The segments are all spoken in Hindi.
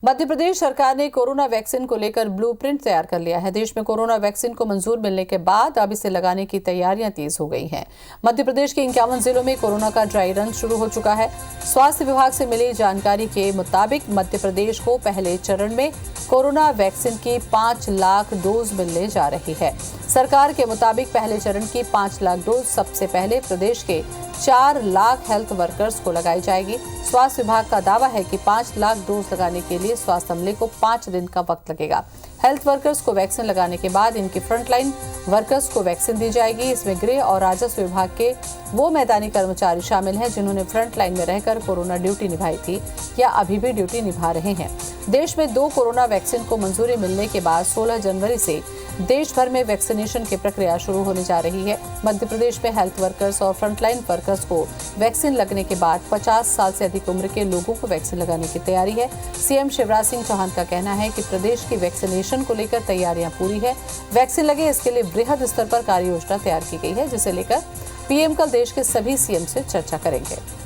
मध्य प्रदेश सरकार ने कोरोना वैक्सीन को लेकर ब्लूप्रिंट तैयार कर लिया है। देश में कोरोना वैक्सीन को मंजूर मिलने के बाद अब इसे लगाने की तैयारियां तेज हो गई हैं। मध्य प्रदेश के 51 जिलों में कोरोना का ड्राई रन शुरू हो चुका है। स्वास्थ्य विभाग से मिली जानकारी के मुताबिक मध्य प्रदेश को पहले चरण में कोरोना वैक्सीन की 5 लाख डोज मिलने जा रही है। सरकार के मुताबिक पहले चरण की 5 लाख डोज सबसे पहले प्रदेश के 4 लाख हेल्थ वर्कर्स को लगाई जाएगी। स्वास्थ्य विभाग का दावा है कि 5 लाख डोज लगाने के लिए स्वास्थ्य अमले को 5 दिन का वक्त लगेगा। हेल्थ वर्कर्स को वैक्सीन लगाने के बाद इनकी फ्रंटलाइन वर्कर्स को वैक्सीन दी जाएगी। इसमें गृह और राजस्व विभाग के वो मैदानी कर्मचारी शामिल हैं जिन्होंने फ्रंटलाइन में रहकर कोरोना ड्यूटी निभाई थी या अभी भी ड्यूटी निभा रहे हैं। देश में 2 कोरोना वैक्सीन को मंजूरी मिलने के बाद 16 जनवरी से देश भर में वैक्सीनेशन की प्रक्रिया शुरू होने जा रही है। मध्य प्रदेश में हेल्थ वर्कर्स और फ्रंटलाइन वर्कर्स को वैक्सीन लगने के बाद 50 साल से अधिक उम्र के लोगों को वैक्सीन लगाने की तैयारी है। सीएम शिवराज सिंह चौहान का कहना है कि प्रदेश की वैक्सीनेशन को लेकर तैयारियां पूरी है। वैक्सीन लगे इसके लिए बृहद स्तर पर कार्य योजना तैयार की गई है, जिसे लेकर पीएम कल देश के सभी सीएम से चर्चा करेंगे।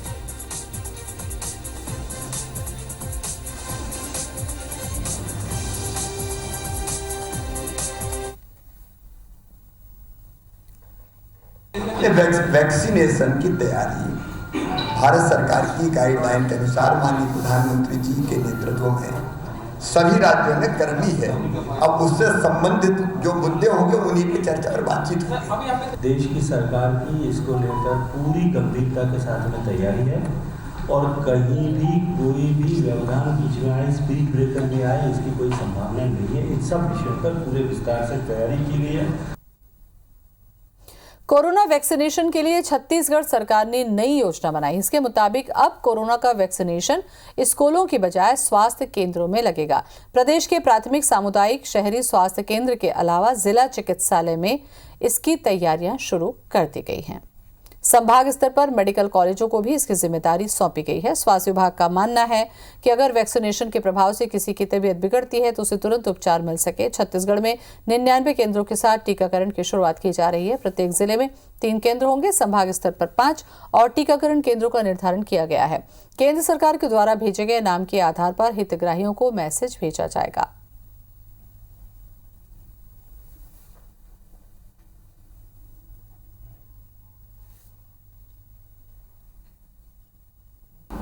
वैक्सीनेशन की तैयारी भारत सरकार की गाइडलाइन के अनुसार माननीय प्रधानमंत्री जी के नेतृत्व में सभी राज्यों ने कर ली है। अब उससे संबंधित जो मुद्दे होंगे उन्हीं की चर्चा और बातचीत होगी। देश की सरकार की इसको लेकर पूरी गंभीरता के साथ में तैयारी है और कहीं भी कोई भी व्यवधान बीच में आए, स्पीड ब्रेकर में आए, इसकी कोई संभावना नहीं है। इन सब विषयों पर पूरे विस्तार से तैयारी की गई है। कोरोना वैक्सीनेशन के लिए छत्तीसगढ़ सरकार ने नई योजना बनाई। इसके मुताबिक अब कोरोना का वैक्सीनेशन स्कूलों की बजाय स्वास्थ्य केंद्रों में लगेगा। प्रदेश के प्राथमिक, सामुदायिक, शहरी स्वास्थ्य केंद्र के अलावा जिला चिकित्सालय में इसकी तैयारियां शुरू कर दी गई हैं। संभाग स्तर पर मेडिकल कॉलेजों को भी इसकी जिम्मेदारी सौंपी गई है। स्वास्थ्य विभाग का मानना है कि अगर वैक्सीनेशन के प्रभाव से किसी की तबीयत बिगड़ती है तो उसे तुरंत उपचार मिल सके। छत्तीसगढ़ में 99 केंद्रों के साथ टीकाकरण की शुरुआत की जा रही है। प्रत्येक जिले में 3 केंद्र होंगे, संभाग स्तर पर 5 और टीकाकरण केंद्रों का निर्धारण किया गया है। केंद्र सरकार के द्वारा भेजे गए नाम के आधार पर हितग्राहियों को मैसेज भेजा जाएगा।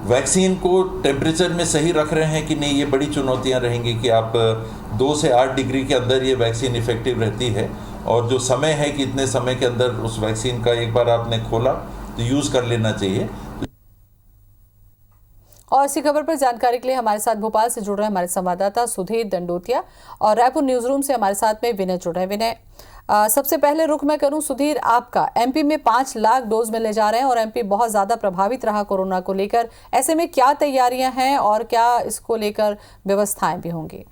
वैक्सीन को टेम्परेचर में सही रख रहे हैं कि नहीं, ये बड़ी चुनौतियां रहेंगी कि आप 2 से 8 डिग्री के अंदर ये वैक्सीन इफेक्टिव रहती है और जो समय है कि इतने समय के अंदर उस वैक्सीन का एक बार आपने खोला तो यूज़ कर लेना चाहिए। और इसी खबर पर जानकारी के लिए हमारे साथ भोपाल से जुड़ रहे हमारे संवाददाता सुधीर दंडोतिया और रायपुर न्यूज रूम से हमारे साथ में विनय जुड़ रहे हैं। विनय, सबसे पहले रुख मैं करूं सुधीर आपका। एमपी में 5 लाख डोज मिलने जा रहे हैं और एमपी बहुत ज्यादा प्रभावित रहा कोरोना को लेकर। ऐसे में क्या तैयारियां हैं और क्या इसको लेकर व्यवस्थाएं भी होंगी?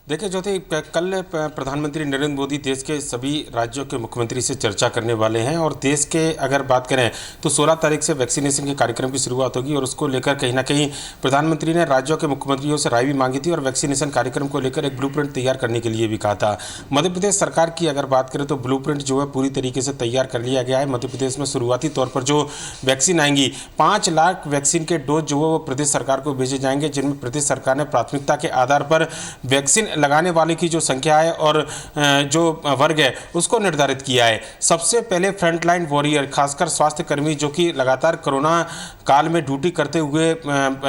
देखिए ज्योति, कल प्रधानमंत्री नरेंद्र मोदी देश के सभी राज्यों के मुख्यमंत्री से चर्चा करने वाले हैं और देश के अगर बात करें तो 16 तारीख से वैक्सीनेशन के कार्यक्रम की शुरुआत होगी और उसको लेकर कहीं ना कहीं प्रधानमंत्री ने राज्यों के मुख्यमंत्रियों से राय भी मांगी थी और वैक्सीनेशन कार्यक्रम को लेकर एक ब्लूप्रिंट तैयार करने के लिए भी कहा था। मध्य प्रदेश सरकार की अगर बात करें तो ब्लूप्रिंट जो है पूरी तरीके से तैयार कर लिया गया है। मध्य प्रदेश में शुरुआती तौर पर जो वैक्सीन आएंगी 5 लाख वैक्सीन के डोज जो वो प्रदेश सरकार को भेजे जाएंगे, जिनमें प्रदेश सरकार ने प्राथमिकता के आधार पर वैक्सीन लगाने वाले की जो संख्या है और जो वर्ग है उसको निर्धारित किया है। सबसे पहले फ्रंटलाइन वॉरियर, खासकर स्वास्थ्य कर्मी जो कि लगातार कोरोना काल में ड्यूटी करते हुए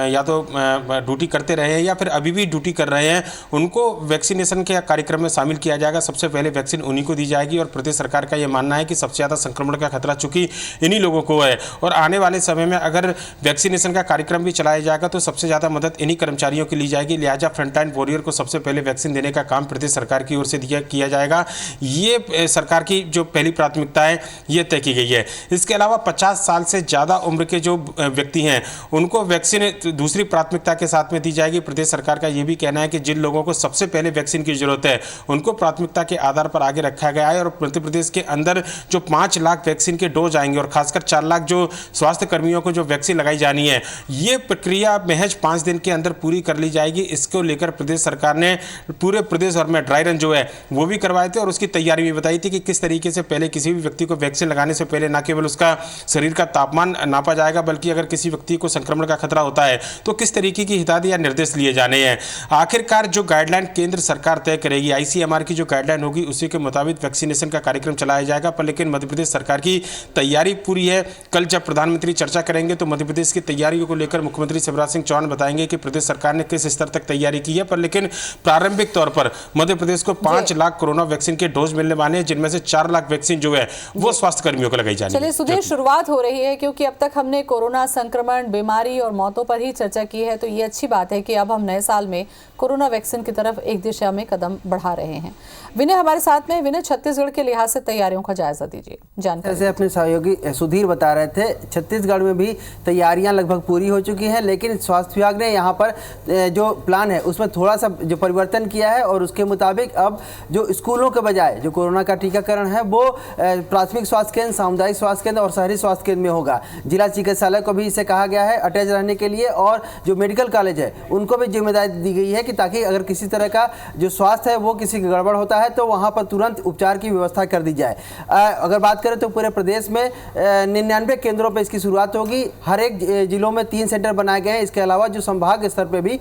या तो ड्यूटी करते रहे हैं या फिर अभी भी ड्यूटी कर रहे हैं, उनको वैक्सीनेशन के कार्यक्रम में शामिल किया जाएगा। सबसे पहले वैक्सीन उन्हीं को दी जाएगी और प्रदेश सरकार का यह मानना है कि सबसे ज़्यादा संक्रमण का खतरा चूंकि इन्हीं लोगों को है और आने वाले समय में अगर वैक्सीनेशन का कार्यक्रम भी चलाया जाएगा तो सबसे ज़्यादा मदद इन्हीं कर्मचारियों की ली जाएगी। लिहाजा फ्रंटलाइन वॉरियर को सबसे पहले वैक्सीन देने का काम प्रदेश सरकार की ओर से किया जाएगा। ये सरकार की जो पहली प्राथमिकता है ये तय की गई है। इसके अलावा 50 साल से ज़्यादा उम्र के जो व्यक्ति हैं उनको वैक्सीन दूसरी प्राथमिकता के साथ में दी जाएगी। प्रदेश सरकार का ये भी कहना है कि जिन लोगों को सबसे पहले वैक्सीन की जरूरत है उनको प्राथमिकता के आधार पर आगे रखा गया है और मध्य प्रदेश के अंदर जो 5 लाख वैक्सीन के डोज आएंगे और खासकर 4 लाख जो स्वास्थ्य कर्मियों को जो वैक्सीन लगाई जानी है, ये प्रक्रिया महज 5 दिन के अंदर पूरी कर ली जाएगी। इसको लेकर प्रदेश सरकार ने पूरे प्रदेश भर में ड्राई रन जो है वो भी करवाए थे और उसकी तैयारी भी बताई थी कि किस तरीके से पहले किसी भी व्यक्ति को वैक्सीन लगाने से पहले न केवल उसका शरीर का तापमान नापा जाएगा, बल्कि अगर किसी व्यक्ति को संक्रमण का खतरा होता है तो किस तरीके की हिदायत या निर्देश लिए जाने हैं। आखिरकार जो गाइडलाइन केंद्र सरकार तय करेगी, ICMR की जो गाइडलाइन होगी उसी के मुताबिक वैक्सीनेशन का कार्यक्रम चलाया जाएगा। पर लेकिन मध्य प्रदेश सरकार की तैयारी पूरी है। कल जब प्रधानमंत्री चर्चा करेंगे तो मध्य प्रदेश की तैयारियों को लेकर मुख्यमंत्री शिवराज सिंह चौहान बताएंगे कि प्रदेश सरकार ने किस स्तर तक तैयारी की है। पर लेकिन प्रारंभिक तौर पर मध्य प्रदेश को 5 लाख कोरोना वैक्सीन के डोज मिलने वाले हैं, जिनमें से 4 लाख वैक्सीन जो है वो स्वास्थ्य कर्मियों को लगाई जानी है। चलिए सुधीर, शुरुआत हो रही है क्योंकि अब तक हमने कोरोना संक्रमण, बीमारी और मौतों पर ही चर्चा की है, तो ये अच्छी बात है कि अब हम नए साल में कोरोना वैक्सीन की तरफ एक दिशा में कदम बढ़ा रहे हैं। विनय हमारे साथ में। विनय, छत्तीसगढ़ के लिहाज से तैयारियों का जायजा दीजिए, जानकारी। जैसे अपने सहयोगी सुधीर बता रहे थे, छत्तीसगढ़ में भी तैयारियां लगभग पूरी हो चुकी हैं, लेकिन स्वास्थ्य विभाग ने यहां पर जो प्लान है उसमें थोड़ा सा जो परिवर्तन किया है और उसके मुताबिक अब जो स्कूलों के बजाय जो कोरोना का टीकाकरण है वो प्राथमिक स्वास्थ्य केंद्र, सामुदायिक स्वास्थ्य केंद्र और शहरी स्वास्थ्य केंद्र में होगा। जिला चिकित्सालय को भी इसे कहा गया है अटैच रहने के लिए, और जो मेडिकल कॉलेज है उनको भी जिम्मेदारी दी गई है कि ताकि अगर किसी तरह का जो स्वास्थ्य है वो किसी की गड़बड़ होता है तो वहाँ पर तुरंत उपचार की व्यवस्था कर दी जाए। अगर बात करें तो पूरे प्रदेश में 99 केंद्रों पर इसकी शुरुआत होगी। हर एक जिलों में 3 सेंटर बनाए गए हैं। इसके अलावा जो संभाग स्तर पर भी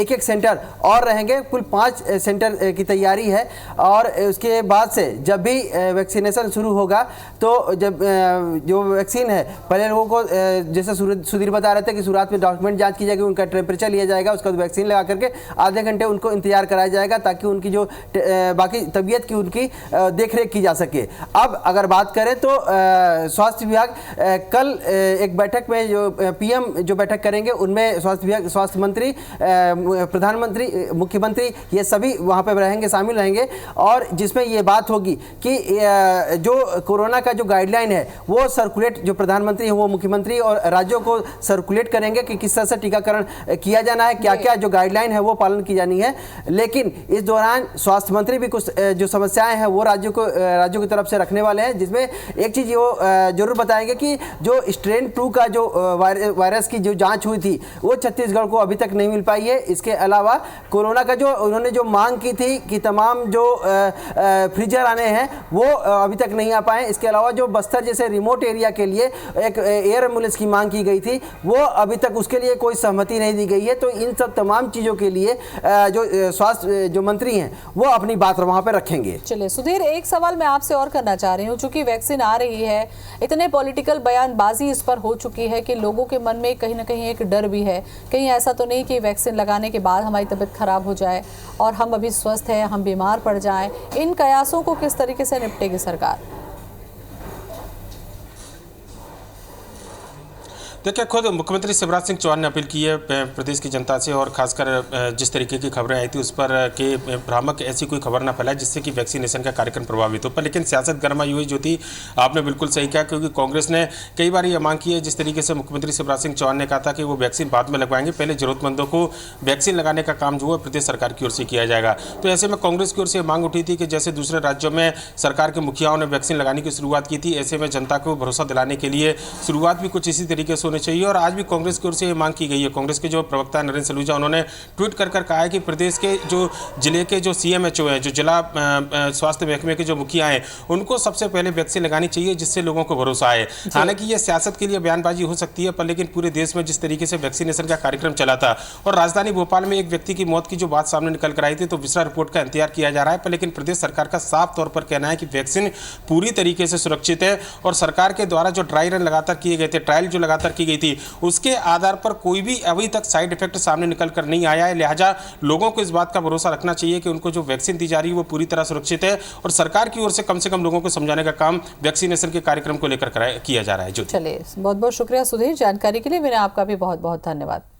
एक सेंटर और रहेंगे। कुल 5 सेंटर की तैयारी है और उसके बाद से जब भी वैक्सीनेशन शुरू होगा तो जब जो वैक्सीन है पहले लोगों को जैसे सुधीर बता रहे थे कि शुरुआत में डॉक्यूमेंट जांच की जाएगी, उनका टेम्परेचर लिया जाएगा, उसके बाद वैक्सीन लगा करके आधे घंटे उनको इंतजार कराया जाएगा ताकि उनकी जो बाकी तबीयत की उनकी देखरेख की जा सके। अब अगर बात करें तो स्वास्थ्य विभाग कल एक बैठक में जो PM जो बैठक करेंगे उनमें स्वास्थ्य विभाग, स्वास्थ्य मंत्री, प्रधानमंत्री, मुख्यमंत्री ये सभी वहाँ पर रहेंगे, शामिल रहेंगे, और जिसमें ये बात होगी कि जो कोरोना का जो गाइडलाइन है वो सर्कुलेट, जो प्रधानमंत्री है वो मुख्यमंत्री और राज्यों को सर्कुलेट करेंगे कि किस तरह से टीकाकरण किया जाना है, क्या क्या जो गाइडलाइन है वो पालन की जानी है। लेकिन इस दौरान स्वास्थ्य मंत्री भी कुछ जो समस्याएं हैं वो राज्यों की तरफ से रखने वाले हैं, जिसमें एक चीज़ वो जरूर बताएंगे कि जो स्ट्रेन 2 का जो वायरस की जो जांच हुई थी वो छत्तीसगढ़ को अभी तक नहीं मिल पाई है। इसके अलावा कोरोना का जो उन्होंने जो मांग की थी कि तमाम जो फ्रीजर आने हैं वो अभी तक नहीं आ पाए। इसके अलावा जो बस्तर जैसे रिमोट एरिया के लिए एक एयर एम्बुलेंस की मांग की गई थी वो अभी तक उसके लिए कोई सहमति नहीं दी गई है। तो इन सब तमाम चीज़ों के लिए जो स्वास्थ्य जो मंत्री हैं वो अपनी बात वहाँ पर रखेंगे। चलिए सुधीर, एक सवाल मैं आपसे और करना चाह रही हूँ, चूंकि वैक्सीन आ रही है, इतने पॉलिटिकल बयानबाजी इस पर हो चुकी है कि लोगों के मन में कहीं ना कहीं एक डर भी है, कहीं ऐसा तो नहीं कि वैक्सीन लगाने के बाद हमारी तबीयत खराब हो जाए और हम अभी स्वस्थ हैं, हम बीमार पड़ जाएं। इन कयासों को किस तरीके से निपटेगी सरकार? देखिए, खुद मुख्यमंत्री शिवराज सिंह चौहान ने अपील की है प्रदेश की जनता से, और खासकर जिस तरीके की खबरें आई थी उस पर कि भ्रामक ऐसी कोई खबर ना फैलाए जिससे कि वैक्सीनेशन का कार्यक्रम प्रभावित हो। पर लेकिन सियासत गरमाई हुई जो थी, आपने बिल्कुल सही कहा, क्योंकि कांग्रेस ने कई बार ये मांग की है, जिस तरीके से मुख्यमंत्री शिवराज सिंह चौहान ने कहा था कि वो वैक्सीन बाद में लगवाएंगे, पहले जरूरतमंदों को वैक्सीन लगाने का काम जो है प्रदेश सरकार की ओर से किया जाएगा। तो ऐसे में कांग्रेस की ओर से मांग उठी थी कि जैसे दूसरे राज्यों में सरकार के मुखियाओं ने वैक्सीन लगाने की शुरुआत की थी, ऐसे में जनता को भरोसा दिलाने के लिए शुरुआत भी कुछ इसी तरीके से होनी चाहिए। और आज भी कांग्रेस की ओर से ये मांग की गई है। कांग्रेस के जो प्रवक्ता नरेंद्र सलूजा, उन्होंने ट्वीट कर कहा है कि प्रदेश के जो जिले के जो CMHO हैं, जो जिला स्वास्थ्य महकमे के जो मुखिया हैं, उनको सबसे पहले वैक्सीन लगानी चाहिए जिससे लोगों को भरोसा आए। हालांकि ये सियासत के लिए बयानबाजी हो सकती है, पर लेकिन पूरे देश में जिस तरीके से वैक्सीनेशन का कार्यक्रम चला था और राजधानी भोपाल में एक व्यक्ति की मौत की जो बात सामने निकल कर आई थी, तो विसरा रिपोर्ट का इंतजार किया जा रहा है। पर लेकिन प्रदेश सरकार का साफ तौर पर कहना है कि वैक्सीन पूरी तरीके से सुरक्षित है और सरकार के द्वारा जो ड्राई रन लगातार किए गए थे, ट्रायल जो लगातार की गई थी, उसके आधार पर कोई भी अभी तक साइड इफेक्ट सामने निकल कर नहीं आया है। लिहाजा लोगों को इस बात का भरोसा रखना चाहिए कि उनको जो वैक्सीन दी जा रही है वो पूरी तरह सुरक्षित है और सरकार की ओर से कम लोगों को समझाने का काम वैक्सीनेशन के कार्यक्रम को लेकर किया जा रहा है। चलिए, बहुत बहुत शुक्रिया सुधीर जानकारी के लिए। मेरा आपका भी बहुत बहुत धन्यवाद।